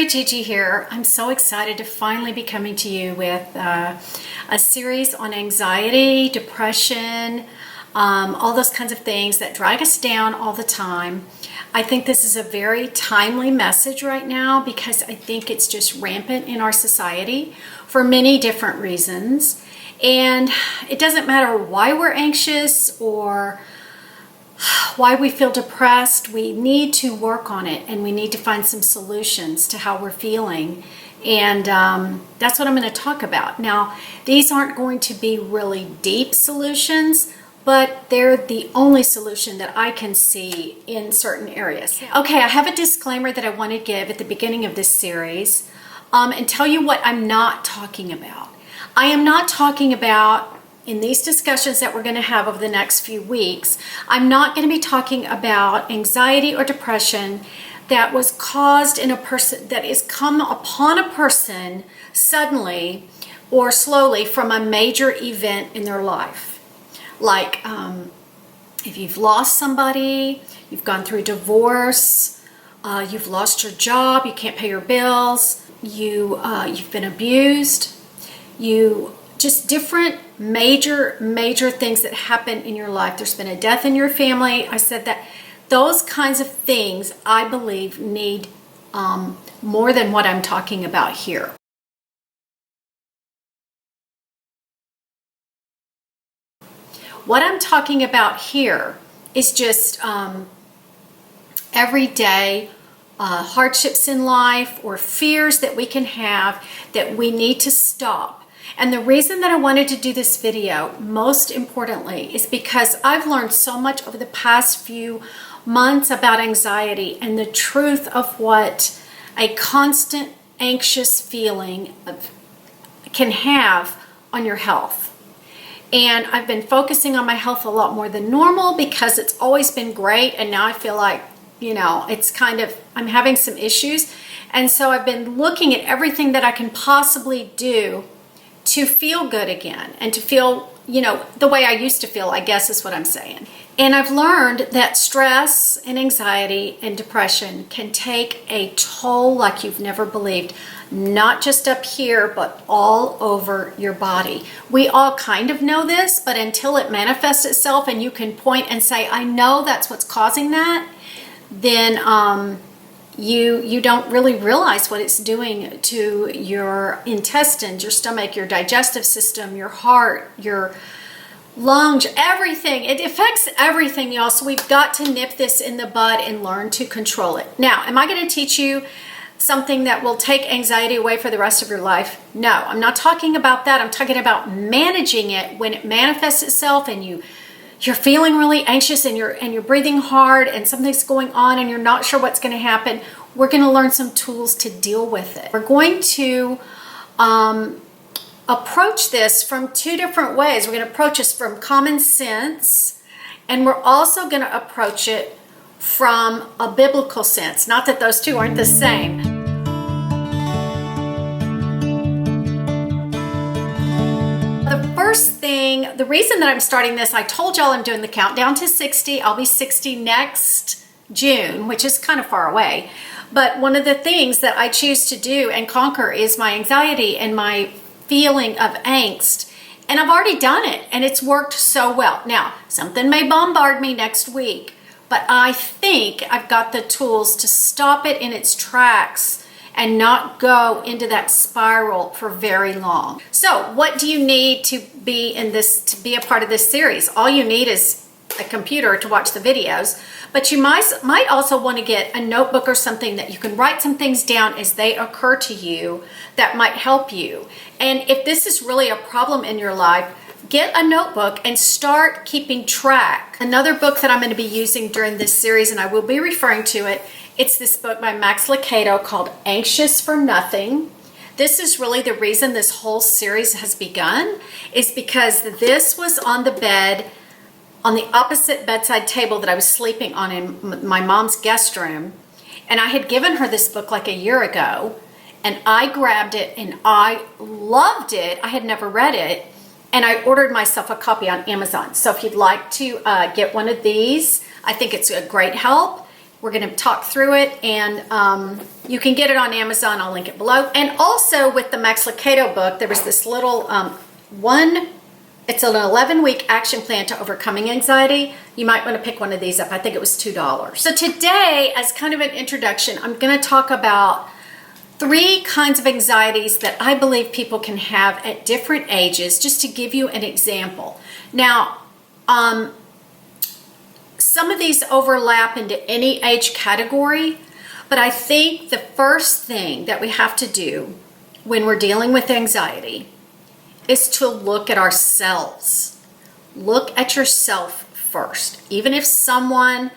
TeriGigi here. I'm so excited to finally be coming to you with a series on anxiety, depression, all those kinds of things that drag us down all the time. I think this is a very timely message right now because I think it's just rampant in our society for many different reasons. And it doesn't matter why we're anxious or why we feel depressed. We need to work on it and we need to find some solutions to how we're feeling. And that's what I'm going to talk about. Now, these aren't going to be really deep solutions, but they're the only solution that I can see in certain areas. Okay, I have a disclaimer that I want to give at the beginning of this series and tell you what I'm not talking about. I am not talking about, in these discussions that we're going to have over the next few weeks, I'm not going to be talking about anxiety or depression that was caused in a person, that is come upon a person suddenly or slowly from a major event in their life. Like if you've lost somebody, you've gone through a divorce, you've lost your job, you can't pay your bills, you've been abused, just different major things that happen in your life. There's been a death in your family. I said that those kinds of things, I believe, need more than what I'm talking about here. What I'm talking about here is just everyday hardships in life or fears that we can have that we need to stop. And the reason that I wanted to do this video, most importantly, is because I've learned so much over the past few months about anxiety and the truth of what a constant anxious feeling can have on your health. And I've been focusing on my health a lot more than normal because it's always been great. And now I feel like, it's kind of, I'm having some issues. And so I've been looking at everything that I can possibly do to feel good again and to feel, the way I used to feel, I guess is what I'm saying. And I've learned that stress and anxiety and depression can take a toll like you've never believed, not just up here, but all over your body. We all kind of know this, but until it manifests itself and you can point and say, I know that's what's causing that, then you don't really realize what it's doing to your intestines, your stomach, your digestive system, your heart, your lungs, everything. It affects everything, y'all. So we've got to nip this in the bud and learn to control it. Now, am I going to teach you something that will take anxiety away for the rest of your life? No, I'm not talking about that. I'm talking about managing it when it manifests itself and you're feeling really anxious and you're breathing hard and something's going on and you're not sure what's going to happen. We're going to learn some tools to deal with it. We're going to approach this from two different ways. We're going to approach this from common sense, and we're also going to approach it from a biblical sense. Not that those two aren't the same. First thing, the reason that I'm starting this, I told y'all I'm doing the countdown to 60. I'll be 60 next June, which is kind of far away. But one of the things that I choose to do and conquer is my anxiety and my feeling of angst. And I've already done it and it's worked so well. Now, something may bombard me next week, but I think I've got the tools to stop it in its tracks and not go into that spiral for very long. So what do you need to be in this, to be a part of this series? All you need is a computer to watch the videos, but you might also want to get a notebook or something that you can write some things down as they occur to you that might help you. And if this is really a problem in your life, get a notebook and start keeping track. Another book that I'm going to be using during this series, and I will be referring to it, it's this book by Max Lucado called Anxious for Nothing. This is really the reason this whole series has begun, is because this was on the bed, on the opposite bedside table that I was sleeping on in my mom's guest room. And I had given her this book like a year ago, and I grabbed it and I loved it. I had never read it. And I ordered myself a copy on Amazon. So if you'd like to get one of these, I think it's a great help. We're going to talk through it, and you can get it on Amazon. I'll link it below. And also with the Max Lucado book, there was this little it's an 11-week action plan to overcoming anxiety. You might want to pick one of these up. I think it was $2. So today, as kind of an introduction, I'm going to talk about 3 kinds of anxieties that I believe people can have at different ages, just to give you an example. Now, some of these overlap into any age category, but I think the first thing that we have to do when we're dealing with anxiety is to look at ourselves. Look at yourself first. Even if someone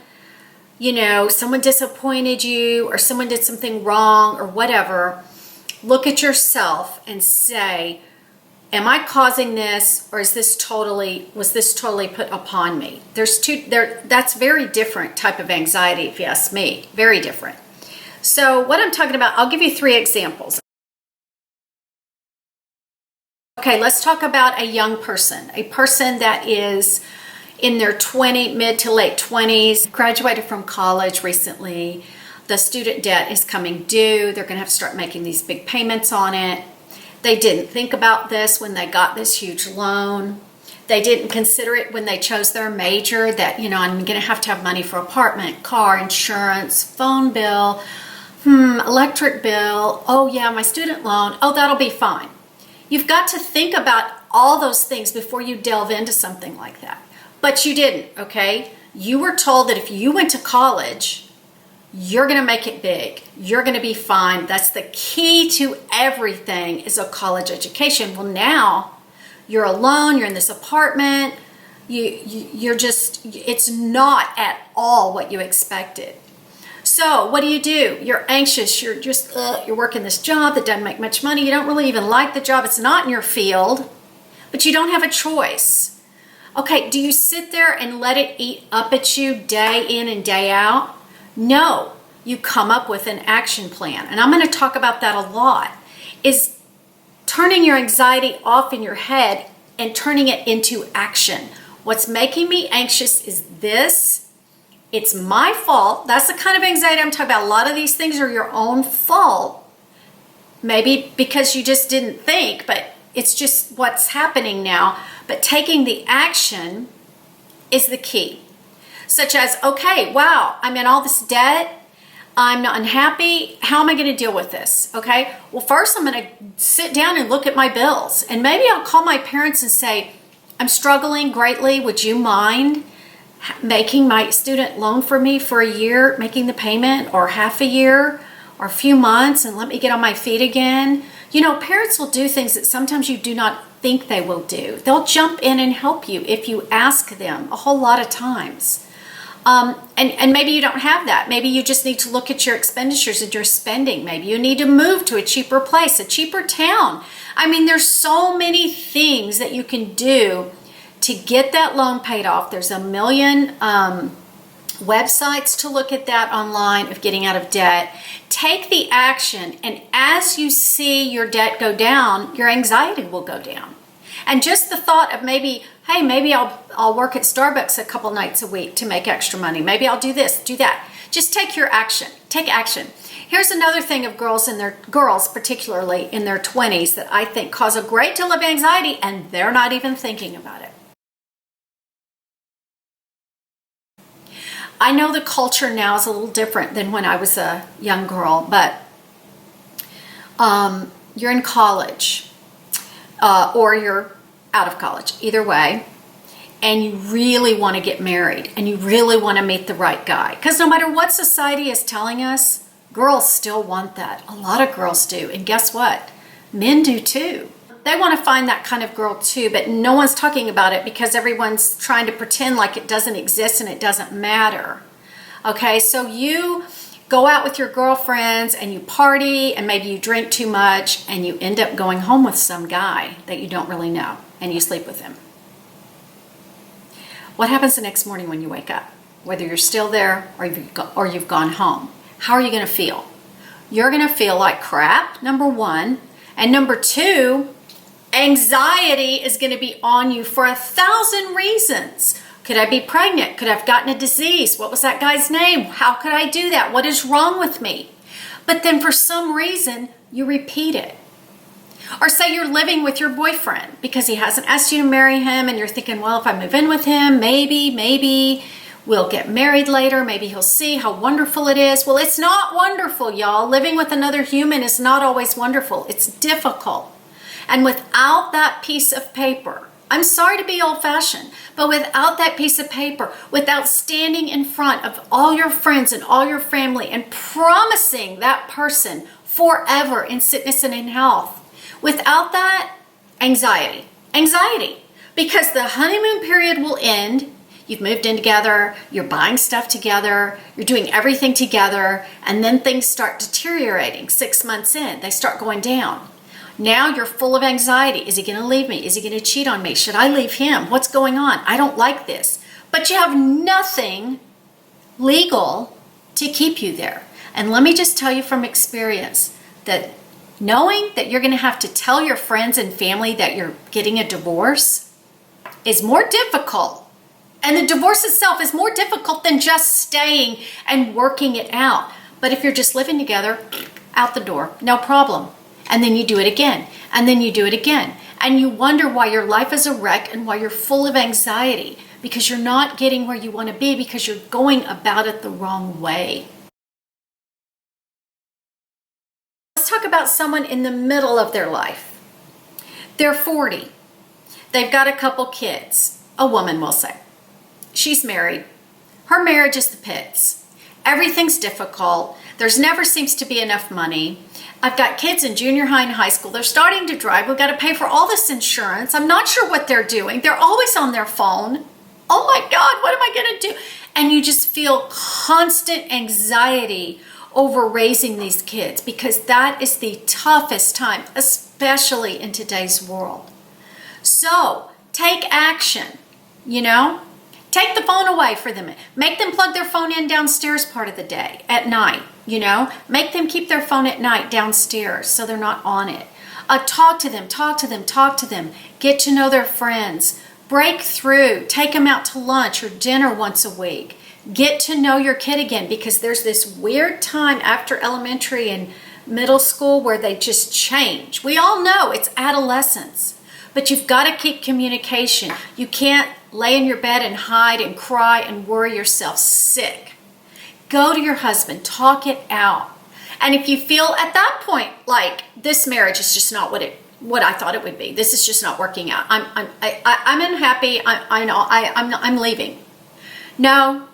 disappointed you, or someone did something wrong or whatever, look at yourself and say, am I causing this, or was this totally put upon me? That's very different type of anxiety, if you ask me. Very different. So what I'm talking about, I'll give you 3 examples. Okay, let's talk about a young person, a person that is in their mid to late 20s, graduated from college recently. The student debt is coming due. They're going to have to start making these big payments on it. They didn't think about this when they got this huge loan. They didn't consider it when they chose their major, that, I'm going to have money for apartment, car, insurance, phone bill, electric bill. Oh yeah, my student loan. Oh, that'll be fine. You've got to think about all those things before you delve into something like that. But you didn't, okay? You were told that if you went to college, you're going to make it big. You're going to be fine. That's the key to everything, is a college education. Well, now you're alone. You're in this apartment. It's not at all what you expected. So what do? You're anxious. You're working this job that doesn't make much money. You don't really even like the job. It's not in your field, but you don't have a choice. Okay, do you sit there and let it eat up at you day in and day out? No, you come up with an action plan. And I'm going to talk about that a lot, is turning your anxiety off in your head and turning it into action. What's making me anxious is this. It's my fault. That's the kind of anxiety I'm talking about. A lot of these things are your own fault. Maybe because you just didn't think, but it's just what's happening now. But taking the action is the key. Such as, okay, wow, I'm in all this debt. I'm not unhappy. How am I going to deal with this? Okay, well, first I'm going to sit down and look at my bills. And maybe I'll call my parents and say, I'm struggling greatly. Would you mind making my student loan for me for a year, making the payment, or half a year, or a few months, and let me get on my feet again? Parents will do things that sometimes you do not think they will do. They'll jump in and help you if you ask them a whole lot of times. And maybe you don't have that. Maybe you just need to look at your expenditures and your spending. Maybe you need to move to a cheaper place, a cheaper town. I mean, there's so many things that you can do to get that loan paid off. There's a million websites to look at that online of getting out of debt. Take the action, and as you see your debt go down, your anxiety will go down. And just the thought of maybe I'll work at Starbucks a couple nights a week to make extra money. Maybe I'll do this, do that. Just take your action. Take action. Here's another thing of girls particularly in their 20s, that I think cause a great deal of anxiety, and they're not even thinking about it. I know the culture now is a little different than when I was a young girl, but you're in college or you're out of college, either way, and you really want to get married and you really want to meet the right guy. Because no matter what society is telling us, girls still want that. A lot of girls do. And guess what? Men do too. They want to find that kind of girl too, but no one's talking about it because everyone's trying to pretend like it doesn't exist and it doesn't matter. Okay, so you go out with your girlfriends and you party and maybe you drink too much and you end up going home with some guy that you don't really know and you sleep with him. What happens the next morning when you wake up? Whether you're still there or you've gone home, how are you going to feel? You're going to feel like crap, number one. And number two, anxiety is going to be on you for 1,000 reasons. Could I be pregnant? Could I have gotten a disease? What was that guy's name? How could I do that? What is wrong with me? But then for some reason, you repeat it. Or say you're living with your boyfriend because he hasn't asked you to marry him and you're thinking, well, if I move in with him, maybe we'll get married later. Maybe he'll see how wonderful it is. Well, it's not wonderful, y'all. Living with another human is not always wonderful. It's difficult. And without that piece of paper, I'm sorry to be old-fashioned, but without that piece of paper, without standing in front of all your friends and all your family and promising that person forever in sickness and in health, without that, anxiety. Because the honeymoon period will end. You've moved in together, you're buying stuff together, you're doing everything together, and then things start deteriorating 6 months in. They start going down. Now you're full of anxiety. Is he going to leave me? Is he going to cheat on me? Should I leave him? What's going on? I don't like this. But you have nothing legal to keep you there. And let me just tell you from experience that knowing that you're going to have to tell your friends and family that you're getting a divorce is more difficult. And the divorce itself is more difficult than just staying and working it out. But if you're just living together, out the door, no problem. And then you do it again, and then you do it again. And you wonder why your life is a wreck and why you're full of anxiety, because you're not getting where you want to be because you're going about it the wrong way. Let's talk about someone in the middle of their life. They're 40. They've got a couple kids. A woman, we'll say. She's married. Her marriage is the pits. Everything's difficult. There's never seems to be enough money. I've got kids in junior high and high school. They're starting to drive. We've got to pay for all this insurance. I'm not sure what they're doing. They're always on their phone. Oh my God, what am I going to do? And you just feel constant anxiety over raising these kids because that is the toughest time, especially in today's world. So take action, Take the phone away for them. Make them plug their phone in downstairs part of the day, at night, Make them keep their phone at night downstairs so they're not on it. Talk to them. Get to know their friends. Break through. Take them out to lunch or dinner once a week. Get to know your kid again because there's this weird time after elementary and middle school where they just change. We all know it's adolescence. But you've got to keep communication. You can't lay in your bed and hide and cry and worry yourself sick. Go to your husband, talk it out. And if you feel at that point like this marriage is just not what I thought it would be, this is just not working out. I'm unhappy. I'm leaving. No.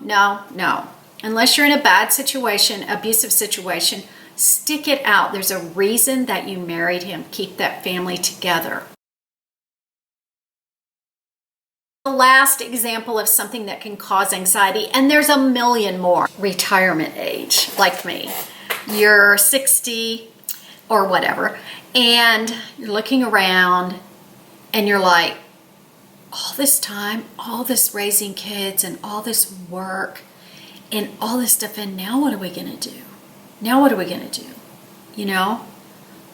Unless you're in a bad situation, abusive situation, stick it out. There's a reason that you married him. Keep that family together. The last example of something that can cause anxiety, and there's a million more. Retirement age, like me. You're 60 or whatever, and you're looking around and you're like, all this time, all this raising kids and all this work and all this stuff, and now what are we going to do?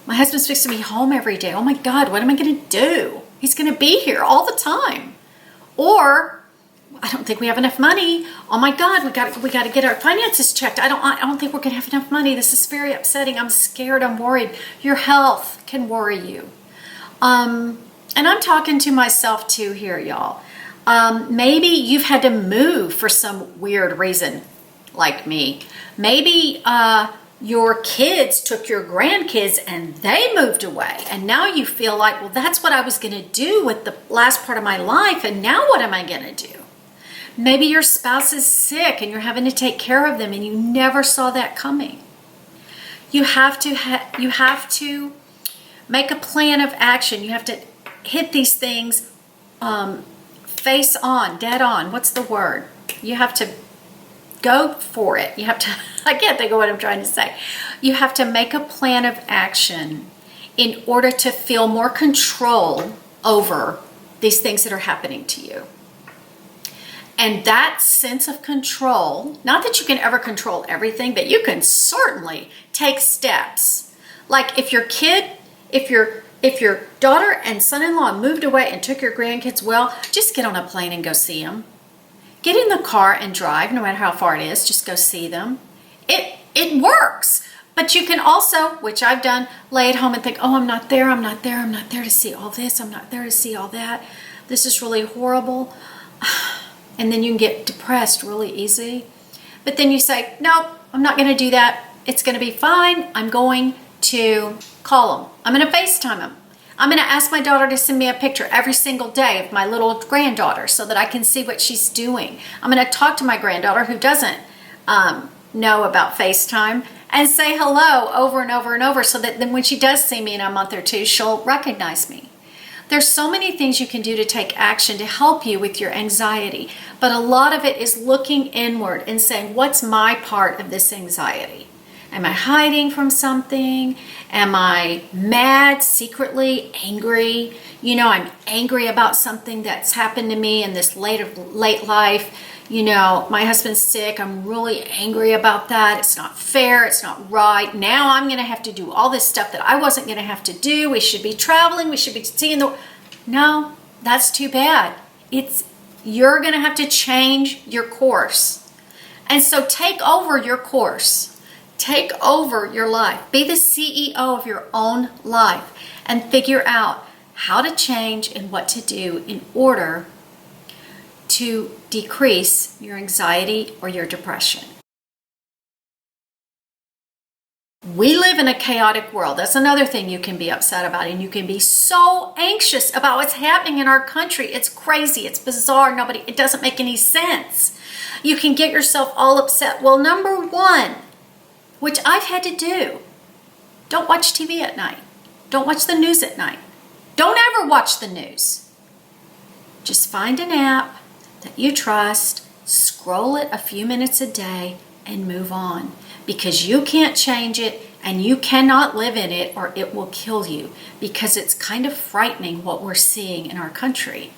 My husband's fixing to be home every day. Oh my God, what am I going to do? He's going to be here all the time. Or, I don't think we have enough money. Oh my God, we got to get our finances checked. I don't think we're going to have enough money. This is very upsetting. I'm scared. I'm worried. Your health can worry you. And I'm talking to myself too here, y'all. Maybe you've had to move for some weird reason, like me. Maybe your kids took your grandkids and they moved away. And now you feel like, well, that's what I was going to do with the last part of my life. And now what am I going to do? Maybe your spouse is sick and you're having to take care of them and you never saw that coming. You have to make a plan of action. You have to hit these things face on, dead on. What's the word? You have to go for it. You have to, I can't think of what I'm trying to say. You have to make a plan of action in order to feel more control over these things that are happening to you. And that sense of control, not that you can ever control everything, but you can certainly take steps. Like if your daughter and son-in-law moved away and took your grandkids, well, just get on a plane and go see them. get in the car and drive, no matter how far it is, just go see them. It works. But you can also, which I've done, lay at home and think, oh, I'm not there to see all this, I'm not there to see all that. This is really horrible. And then you can get depressed really easy. But then you say, nope, I'm not going to do that. It's going to be fine. I'm going to call them. I'm going to FaceTime them. I'm going to ask my daughter to send me a picture every single day of my little granddaughter so that I can see what she's doing. I'm going to talk to my granddaughter who doesn't know about FaceTime and say hello over and over and over so that then when she does see me in a month or two, she'll recognize me. There's so many things you can do to take action to help you with your anxiety, but a lot of it is looking inward and saying, what's my part of this anxiety? Am I hiding from something? Am I mad, secretly angry? You know, I'm angry about something that's happened to me in this late life. You know, my husband's sick. I'm really angry about that. It's not fair. It's not right. Now I'm going to have to do all this stuff that I wasn't going to have to do. We should be traveling. We should be seeing the... No, that's too bad. You're going to have to change your course. And so take over your course. Take over your life. Be the CEO of your own life and figure out how to change and what to do in order to decrease your anxiety or your depression. We live in a chaotic world. That's another thing you can be upset about, and you can be so anxious about what's happening in our country. It's crazy. It's bizarre. It doesn't make any sense. You can get yourself all upset. Well, number one, which I've had to do, don't watch TV at night. Don't watch the news at night. Don't ever watch the news. Just find an app that you trust, scroll it a few minutes a day, and move on. Because you can't change it and you cannot live in it or it will kill you. Because it's kind of frightening what we're seeing in our country.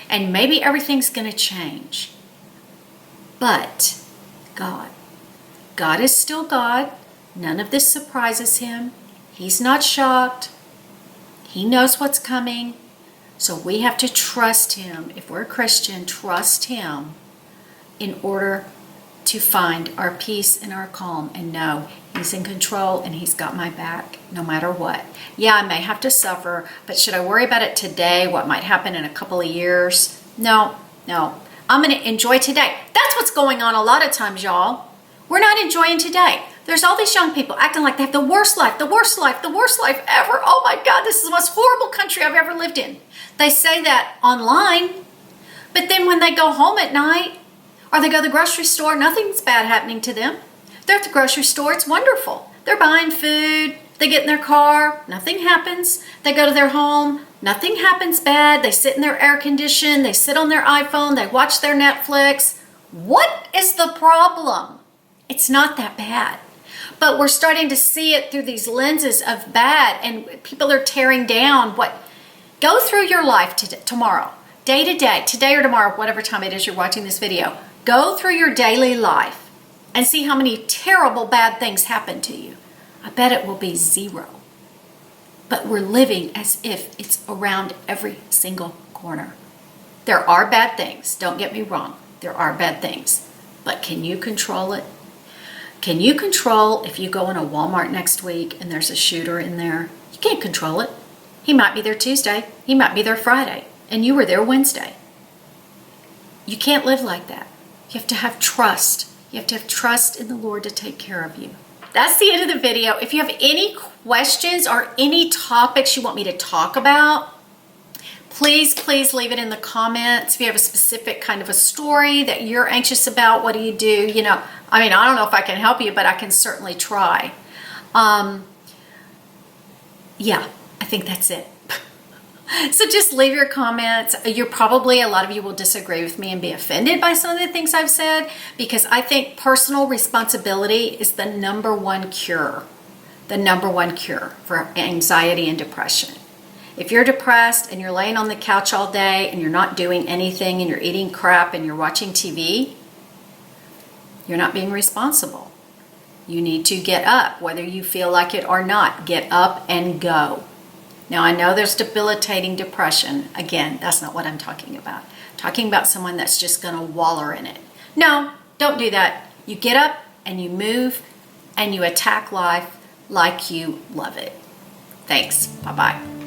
And maybe everything's going to change. But God is still God. None of this surprises him. He's not shocked. He knows what's coming. So we have to trust him. If we're a Christian, trust him in order to find our peace and our calm and know he's in control and he's got my back no matter what. Yeah, I may have to suffer, but should I worry about it today, what might happen in a couple of years? No. I'm going to enjoy today. That's what's going on a lot of times, y'all. We're not enjoying today. There's all these young people acting like they have the worst life ever. Oh my God, this is the most horrible country I've ever lived in. They say that online, but then when they go home at night or they go to the grocery store, nothing's bad happening to them. They're at the grocery store, it's wonderful. They're buying food, they get in their car, nothing happens. They go to their home, nothing happens bad. They sit in their air condition, they sit on their iPhone, they watch their Netflix. What is the problem? It's not that bad. But we're starting to see it through these lenses of bad, and people are tearing down what... Go through your life tomorrow, day to day, today or tomorrow, whatever time it is you're watching this video. Go through your daily life and see how many terrible bad things happen to you. I bet it will be zero. But we're living as if it's around every single corner. There are bad things, don't get me wrong. There are bad things. But can you control it? Can you control if you go in a Walmart next week and there's a shooter in there? You can't control it. He might be there Tuesday. He might be there Friday. And you were there Wednesday. You can't live like that. You have to have trust. You have to have trust in the Lord to take care of you. That's the end of the video. If you have any questions or any topics you want me to talk about, please leave it in the comments. If you have a specific kind of a story that you're anxious about, what do you do? You know, I mean, I don't know if I can help you, but I can certainly try. Yeah, I think that's it. So just leave your comments. A lot of you will disagree with me and be offended by some of the things I've said, because I think personal responsibility is the number one cure for anxiety and depression. If you're depressed and you're laying on the couch all day and you're not doing anything and you're eating crap and you're watching TV, you're not being responsible. You need to get up, whether you feel like it or not. Get up and go. Now, I know there's debilitating depression. Again, that's not what I'm talking about. I'm talking about someone that's just going to waller in it. No, don't do that. You get up and you move and you attack life like you love it. Thanks. Bye-bye.